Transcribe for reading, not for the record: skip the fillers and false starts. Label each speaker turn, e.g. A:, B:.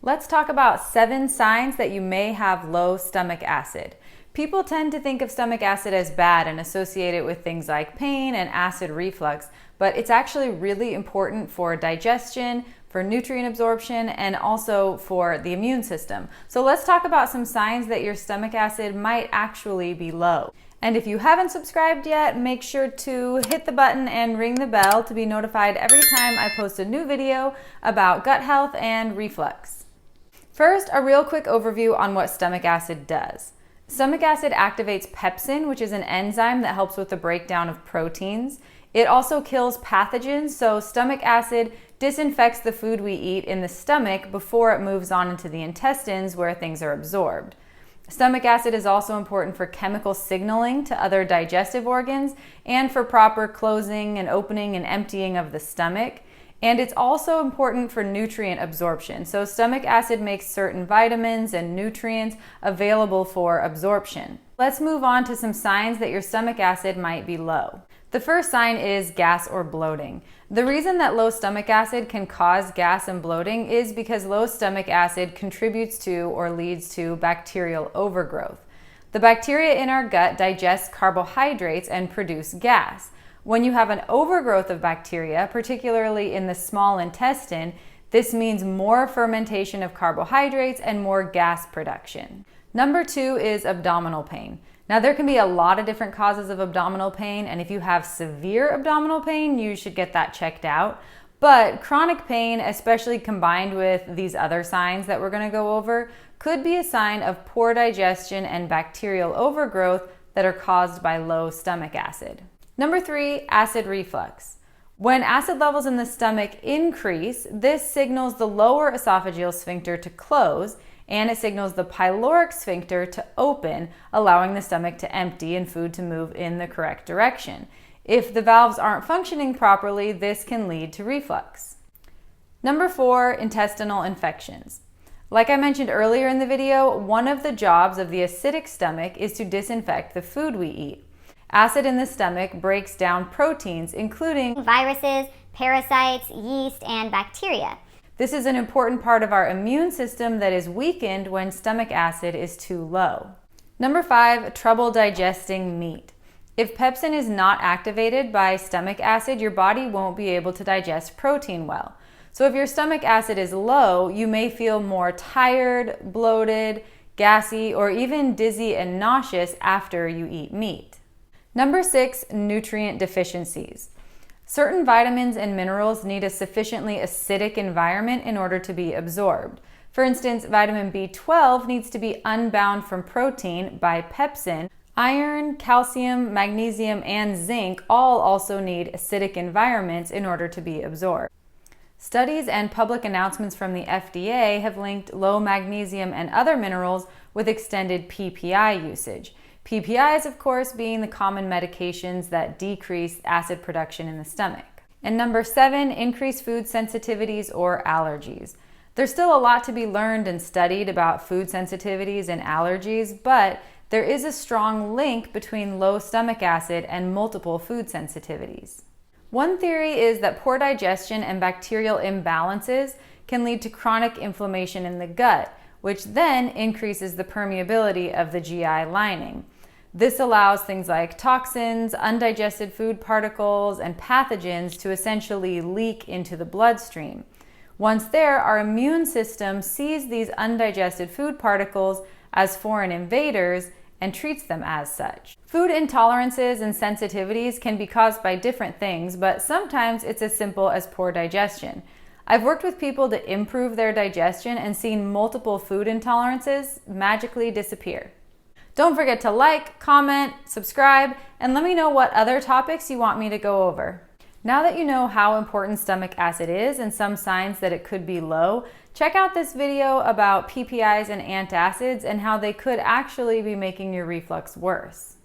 A: Let's talk about 7 signs that you may have low stomach acid. People tend to think of stomach acid as bad and associate it with things like pain and acid reflux, but it's actually really important for digestion, for nutrient absorption, and also for the immune system. So let's talk about some signs that your stomach acid might actually be low. And if you haven't subscribed yet, make sure to hit the button and ring the bell to be notified every time I post a new video about gut health and reflux. First, a real quick overview on what stomach acid does. Stomach acid activates pepsin, which is an enzyme that helps with the breakdown of proteins. It also kills pathogens, so stomach acid disinfects the food we eat in the stomach before it moves on into the intestines where things are absorbed. Stomach acid is also important for chemical signaling to other digestive organs and for proper closing and opening and emptying of the stomach. And it's also important for nutrient absorption. So stomach acid makes certain vitamins and nutrients available for absorption. Let's move on to some signs that your stomach acid might be low. The first sign is gas or bloating. The reason that low stomach acid can cause gas and bloating is because low stomach acid contributes to or leads to bacterial overgrowth. The bacteria in our gut digest carbohydrates and produce gas. When you have an overgrowth of bacteria, particularly in the small intestine, this means more fermentation of carbohydrates and more gas production. Number 2 is abdominal pain. Now, there can be a lot of different causes of abdominal pain, and if you have severe abdominal pain, you should get that checked out. But chronic pain, especially combined with these other signs that we're going to go over, could be a sign of poor digestion and bacterial overgrowth that are caused by low stomach acid. Number 3, acid reflux. When acid levels in the stomach increase, this signals the lower esophageal sphincter to close, and it signals the pyloric sphincter to open, allowing the stomach to empty and food to move in the correct direction. If the valves aren't functioning properly, this can lead to reflux. Number 4, intestinal infections. Like I mentioned earlier in the video, one of the jobs of the acidic stomach is to disinfect the food we eat. Acid in the stomach breaks down proteins, including
B: viruses, parasites, yeast, and bacteria.
A: This is an important part of our immune system that is weakened when stomach acid is too low. Number 5, trouble digesting meat. If pepsin is not activated by stomach acid, your body won't be able to digest protein well. So if your stomach acid is low, you may feel more tired, bloated, gassy, or even dizzy and nauseous after you eat meat. Number 6, nutrient deficiencies. Certain vitamins and minerals need a sufficiently acidic environment in order to be absorbed. For instance, vitamin B12 needs to be unbound from protein by pepsin. Iron, calcium, magnesium, and zinc all also need acidic environments in order to be absorbed. Studies and public announcements from the FDA have linked low magnesium and other minerals with extended PPI usage. PPIs, of course, being the common medications that decrease acid production in the stomach. And number 7, increased food sensitivities or allergies. There's still a lot to be learned and studied about food sensitivities and allergies, but there is a strong link between low stomach acid and multiple food sensitivities. One theory is that poor digestion and bacterial imbalances can lead to chronic inflammation in the gut, which then increases the permeability of the GI lining. This allows things like toxins, undigested food particles, and pathogens to essentially leak into the bloodstream. Once there, our immune system sees these undigested food particles as foreign invaders and treats them as such. Food intolerances and sensitivities can be caused by different things, but sometimes it's as simple as poor digestion. I've worked with people to improve their digestion and seen multiple food intolerances magically disappear. Don't forget to like, comment, subscribe, and let me know what other topics you want me to go over. Now that you know how important stomach acid is and some signs that it could be low, check out this video about PPIs and antacids and how they could actually be making your reflux worse.